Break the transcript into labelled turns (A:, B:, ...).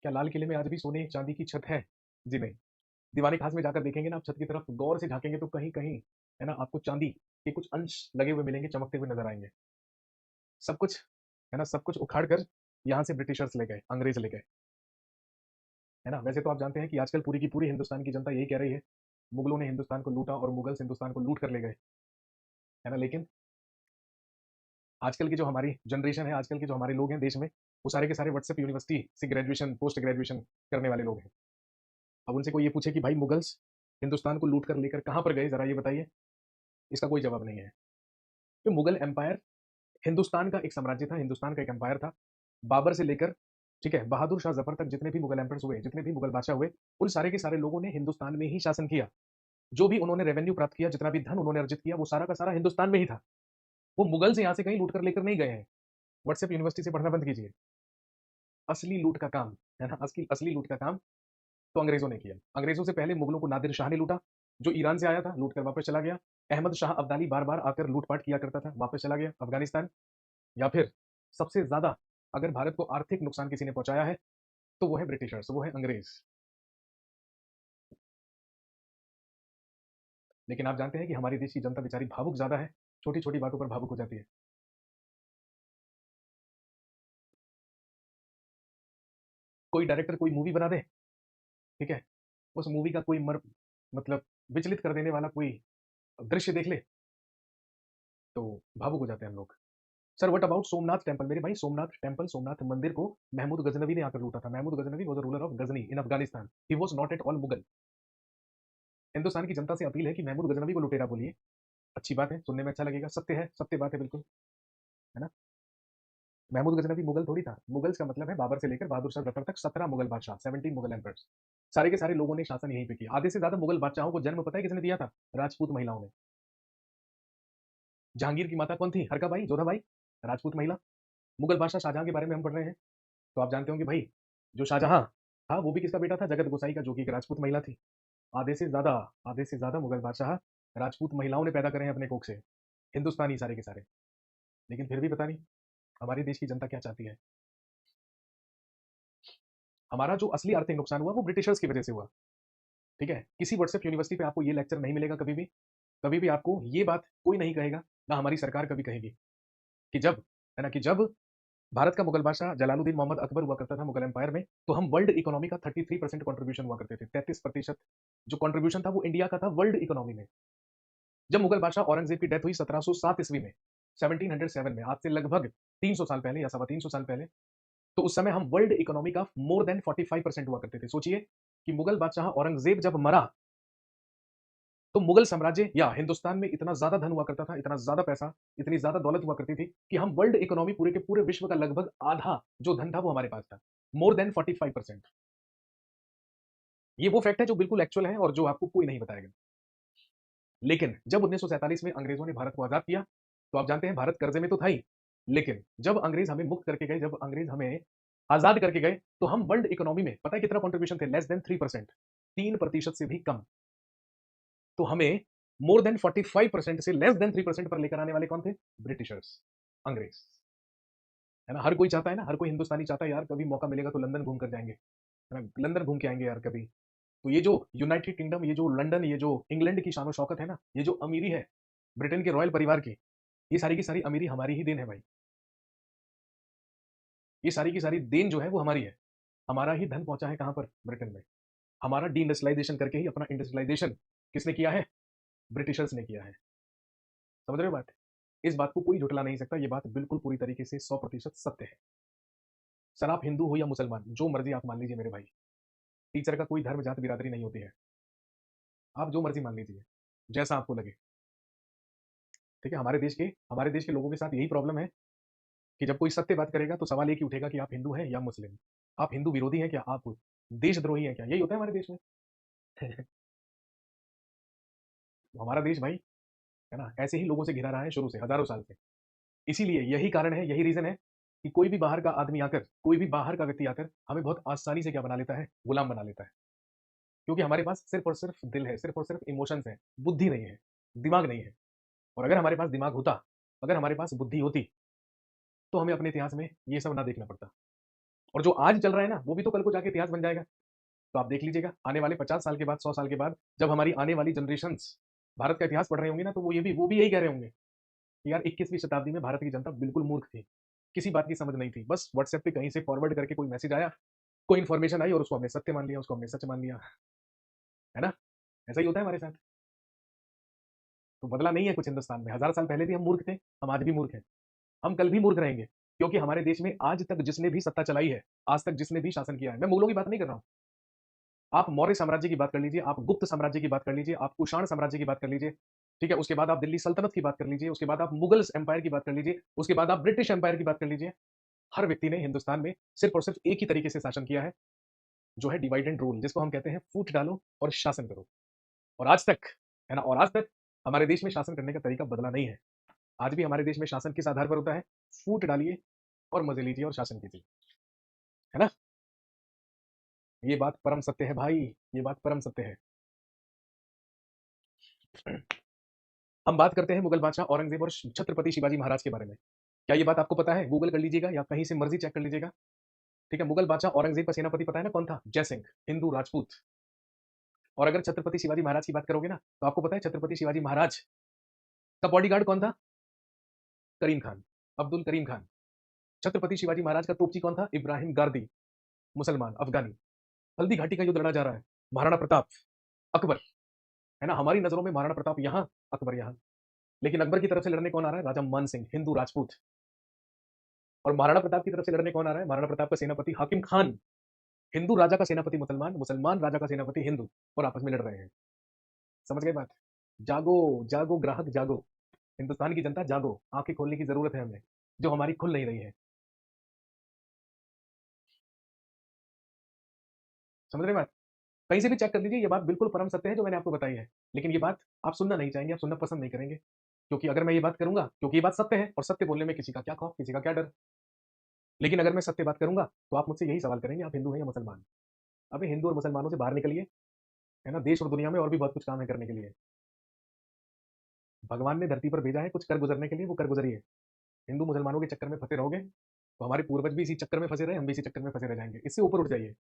A: क्या लाल किले में आज भी सोने चांदी की छत है? जी नहीं। दीवानी खास में जाकर देखेंगे ना, आप छत की तरफ गौर से झांकेंगे तो कहीं कहीं है ना, आपको चांदी के कुछ अंश लगे हुए मिलेंगे, चमकते हुए नजर आएंगे। सब कुछ है ना, सब कुछ उखाड़ कर यहाँ से ब्रिटिशर्स ले गए, अंग्रेज ले गए। है ना, वैसे तो आप जानते हैं कि आजकल पूरी की पूरी हिंदुस्तान की जनता यही कह रही है, मुगलों ने हिंदुस्तान को लूटा और मुगल्स हिंदुस्तान को लूट कर ले गए। है ना, लेकिन आजकल की जो हमारी जनरेशन है, आजकल के जो हमारे लोग हैं देश में, वो सारे के सारे व्हाट्सएप यूनिवर्सिटी से ग्रेजुएशन, पोस्ट ग्रेजुएशन करने वाले लोग हैं। अब उनसे कोई ये पूछे कि भाई मुगल्स हिंदुस्तान को लूट कर लेकर कहाँ पर गए, जरा ये बताइए, इसका कोई जवाब नहीं है। तो मुगल एम्पायर हिंदुस्तान का एक साम्राज्य था, हिंदुस्तान का एक एम्पायर था। बाबर से लेकर, ठीक है, बहादुर शाह जफर तक जितने भी मुगल एम्पायर्स हुए, जितने भी मुगल बादशाह हुए, उन सारे के सारे लोगों ने हिंदुस्तान में ही शासन किया। जो भी उन्होंने रेवेन्यू प्राप्त किया, जितना भी धन उन्होंने अर्जित किया, वो सारा का सारा हिंदुस्तान में ही था। वो मुगल से यहाँ से कहीं लूट कर लेकर नहीं गए हैं। व्हाट्सएप यूनिवर्सिटी से पढ़ना बंद कीजिए। असली लूट का काम, है ना, असली असली लूट का काम तो अंग्रेजों ने किया। अंग्रेजों से पहले मुगलों को नादिर शाह ने लूटा, जो ईरान से आया था, लूट कर वापस चला गया। अहमद शाह अब्दाली बार बार आकर लूटपाट किया करता था, वापस चला गया अफगानिस्तान। या फिर सबसे ज्यादा अगर भारत को आर्थिक नुकसान किसी ने पहुंचाया है, तो वो है ब्रिटिशर्स, वो है अंग्रेज। लेकिन आप जानते हैं कि हमारे देश की जनता बेचारी भावुक ज्यादा है, छोटी छोटी बातों पर भावुक हो जाती है। कोई डायरेक्टर कोई मूवी बना दे, ठीक है, उस मूवी का कोई मतलब विचलित कर देने वाला कोई दृश्य देख ले, तो भावुक हो जाते हैं हम लोग। Sir what about Somnath temple? मेरे भाई, सोमनाथ टेम्पल, सोमनाथ मंदिर को महमूद गजनवी ने आकर लूटा था। Mahmud Ghaznavi was ruler of Ghazni in Afghanistan. He was not at all Mughal. Hindustan की जनता से अपील है कि महमूद गजनवी को लुटेरा बोलिए। अच्छी बात है, सुनने में अच्छा लगेगा, सत्य है, सत्य बात है बिल्कुल। है ना, महमूद गजनवी मुगल थोड़ी था। मुगल्स का मतलब है बाबर से लेकर बहादुर शाह जफर तक 17 मुगल बादशाह, 17 मुगल एम्पर्स। सारे के सारे लोगों ने शासन यहीं पे किया। आधे से ज्यादा मुगल बादशाहों को जन्म पता है किसने दिया था? राजपूत महिलाओं ने। जहांगीर की माता कौन थी? हरकाबाई, जोधाबाई, राजपूत महिला। मुगल बादशाह शाहजहां के बारे में हम पढ़ रहे हैं, तो आप जानते होंगे भाई, जो शाहजहां था वो भी किसका बेटा था? जगत गोसाई का, जो कि एक राजपूत महिला थी। आधे से ज्यादा, आधे से ज्यादा मुगल बादशाह राजपूत महिलाओं ने पैदा करे हैं अपने कोख से, हिंदुस्तानी सारे के सारे। लेकिन फिर भी पता नहीं हमारे देश की जनता क्या चाहती है। हमारा जो असली आर्थिक नुकसान हुआ वो ब्रिटिशर्स की वजह से हुआ। ठीक है, किसी व्हाट्सएप यूनिवर्सिटी पे आपको ये लेक्चर नहीं मिलेगा कभी भी। कभी भी आपको ये बात कोई नहीं कहेगा, ना हमारी सरकार कभी कहेगी, कि जब, है ना, कि जब भारत का मुगल बादशाह जलालुद्दीन मोहम्मद अकबर हुआ करता था मुगल एम्पायर में, तो हम वर्ल्ड इकोनॉमी का 33% कॉन्ट्रीब्यूशन हुआ करते थे। 33% जो कॉन्ट्रीब्यूशन था वो इंडिया का था वर्ल्ड इकोनॉमी में। जब मुगल बादशाह औरंगजेब की डेथ हुई 1707 ईस्वी में, 1707 में, आज से लगभग 300 साल पहले या सवा 300 साल पहले, तो उस समय हम वर्ल्ड इकोनॉमी का मोर देन 45% हुआ करते थे। सोचिए कि मुगल बादशाह औरंगजेब जब मरा, तो मुगल साम्राज्य या हिंदुस्तान में इतना ज्यादा धन हुआ करता था, इतना ज्यादा पैसा, इतनी ज्यादा दौलत हुआ करती थी, कि हम वर्ल्ड इकोनॉमी, पूरे के पूरे विश्व का लगभग आधा जो धन था वो हमारे पास था। More than 45%। ये वो फैक्ट है जो बिल्कुल एक्चुअल है और जो आपको कोई नहीं बताएगा। लेकिन जब 1947 में अंग्रेजों ने भारत को आजाद किया, तो आप जानते हैं भारत कर्जे में तो था ही, लेकिन जब अंग्रेज हमें मुक्त करके गए, जब अंग्रेज हमें आजाद करके गए, तो हम वर्ल्ड इकोनॉमी में पता है कितना कॉन्ट्रीब्यूशन थे? लेस देन 3%, 3% से भी कम। तो हमें मोर देन 45% से लेस देन 3% पर लेकर आने वाले कौन थे? ब्रिटिशर्स, अंग्रेज। है ना, हर कोई चाहता है ना, हर कोई हिंदुस्तानी चाहता है यार कभी मौका मिलेगा तो लंदन घूम कर जाएंगे, है ना, लंदन घूम के आएंगे यार कभी। तो ये जो यूनाइटेड किंगडम, ये जो लंदन, ये जो इंग्लैंड की शान शौकत है ना, ये जो अमीरी है ब्रिटेन के रॉयल परिवार की, ये सारी की सारी अमीरी हमारी ही देन है भाई। ये सारी की सारी देन जो है वो हमारी है। हमारा ही धन पहुंचा है कहां पर? ब्रिटेन में। हमारा डी इंडस्ट्रियलाइजेशन करके ही अपना इंडस्ट्रियलाइजेशन किसने किया है? ब्रिटिशर्स ने किया है। समझ रहे हो बात? इस बात को कोई झुटला नहीं सकता, ये बात बिल्कुल पूरी तरीके से 100% सत्य है। सर आप हिंदू हो या मुसलमान, जो मर्जी आप मान लीजिए मेरे भाई, टीचर का कोई धर्म जात बिरादरी नहीं होती है। आप जो मर्जी मान लीजिए, जैसा आपको लगे। ठीक है, हमारे देश के लोगों के साथ यही प्रॉब्लम है, कि जब कोई सत्य बात करेगा तो सवाल एक ही उठेगा कि आप हिंदू हैं या मुस्लिम, आप हिंदू विरोधी हैं क्या, आप देशद्रोही हैं क्या, यही होता है हमारे देश में। हमारा देश भाई, है ना, ऐसे ही लोगों से घिरा रहा है शुरू से, हजारों साल से। इसीलिए यही कारण है, यही रीजन है, कि कोई भी बाहर का आदमी आकर, कोई भी बाहर का व्यक्ति आकर हमें बहुत आसानी से क्या बना लेता है? गुलाम बना लेता है। क्योंकि हमारे पास सिर्फ और सिर्फ दिल है, सिर्फ और सिर्फ इमोशंस है, बुद्धि नहीं है, दिमाग नहीं है। और अगर हमारे पास दिमाग होता, अगर हमारे पास बुद्धि होती, तो हमें अपने इतिहास में ये सब ना देखना पड़ता। और जो आज चल रहा है ना, वो भी तो कल को जाके इतिहास बन जाएगा। तो आप देख लीजिएगा, आने वाले 50 साल के बाद, 100 साल के बाद, जब हमारी आने वाली जनरेशन भारत का इतिहास पढ़ रहे होंगे ना, तो वो भी यही कह रहे होंगे कि यार 21वीं शताब्दी में भारत की जनता बिल्कुल मूर्ख थी, किसी बात की समझ नहीं थी, बस व्हाट्सएप पे कहीं से फॉरवर्ड करके कोई मैसेज आया, कोई इन्फॉर्मेशन आई और उसको हमने सत्य मान लिया, उसको हमने सच मान लिया। है ना? ऐसा ही होता है हमारे साथ। तो बदला नहीं है कुछ हिंदुस्तान में, 1000 साल पहले भी हम मूर्ख थे, हम आज भी मूर्ख हैं, हम कल भी मूर्ख रहेंगे, क्योंकि हमारे देश में आज तक जिसने भी सत्ता चलाई है, आज तक जिसने भी शासन किया है, मैं मुगलों की बात नहीं कर रहा हूँ, आप मौर्य साम्राज्य की बात कर लीजिए, आप गुप्त साम्राज्य की बात कर लीजिए, आप कुषाण साम्राज्य की बात कर लीजिए, ठीक है, उसके बाद आप दिल्ली सल्तनत की बात कर लीजिए, उसके बाद आप मुगल्स एम्पायर की बात कर लीजिए, उसके बाद आप ब्रिटिश एम्पायर की बात कर लीजिए। हर व्यक्ति ने हिंदुस्तान में सिर्फ और सिर्फ एक ही तरीके से शासन किया है, जो है डिवाइड एंड रूल, जिसको हम कहते हैं फूट डालो और शासन करो। और आज तक, है ना, और आज तक हमारे देश में शासन करने का तरीका बदला नहीं है। आज भी हमारे देश में शासन किस आधार पर होता है? फूट डालिए और मजे लीजिए और शासन कीजिए। है ना? ये बात परम सत्य है भाई, ये बात परम सत्य है। हम बात करते हैं मुगल बादशाह औरंगजेब और छत्रपति शिवाजी महाराज के बारे में। क्या ये बात आपको पता है? गूगल कर लीजिएगा या कहीं से मर्जी चेक कर लीजिएगा। ठीक है, मुगल बादशाह औरंगजेब का सेनापति पता है ना कौन था? जयसिंह, हिंदू राजपूत। और अगर छत्रपति शिवाजी महाराज की बात करोगे ना, तो आपको पता है छत्रपति शिवाजी महाराज का बॉडीगार्ड कौन था? करीम खान, अब्दुल करीम खान। छत्रपति शिवाजी महाराज का तोपची कौन था? इब्राहिम गारदी, मुसलमान अफगानी। हल्दी घाटी का युद्ध लड़ा जा रहा है, महाराणा प्रताप, अकबर। है ना, हमारी नजरों में महाराणा प्रताप यहाँ, अकबर यहाँ। लेकिन अकबर की तरफ से लड़ने कौन आ रहा है? राजा मान सिंह, हिंदू राजपूत। और महाराणा प्रताप की तरफ से लड़ने कौन आ रहा है? महाराणा प्रताप का सेनापति हाकिम खान, हिंदू राजा का सेनापति मुसलमान, मुसलमान राजा का सेनापति हिंदू, और आपस में लड़ रहे हैं। समझ गए बात? जागो, जागो ग्राहक जागो, हिंदुस्तान की जनता जागो, आंखें खोलने की जरूरत है हमें, जो हमारी खुल नहीं रही है। समझ रहे बात? कहीं से भी चेक कर लीजिए, ये बात बिल्कुल परम सत्य है जो मैंने आपको बताई है। लेकिन ये बात आप सुनना नहीं चाहेंगे, आप सुनना पसंद नहीं करेंगे, क्योंकि अगर मैं ये बात करूंगा, क्योंकि ये बात सत्य है, और सत्य बोलने में किसी का क्या खौफ, किसी का क्या डर। लेकिन अगर मैं सत्य बात करूंगा, तो आप मुझसे यही सवाल करेंगे, आप हिंदू हैं या मुसलमान? अबे हिंदू और मुसलमानों से बाहर निकलिए, है ना, देश और दुनिया में और भी बहुत कुछ काम है करने के लिए। भगवान ने धरती पर भेजा है कुछ कर गुजरने के लिए, वो कर गुजरिए। हिंदू मुसलमानों के चक्कर में फंसे रहोगे, तो हमारे पूर्वज भी इसी चक्कर में फंसे रहे, हम भी इसी चक्कर में फंसे रह जाएंगे। इससे ऊपर उठ जाइए।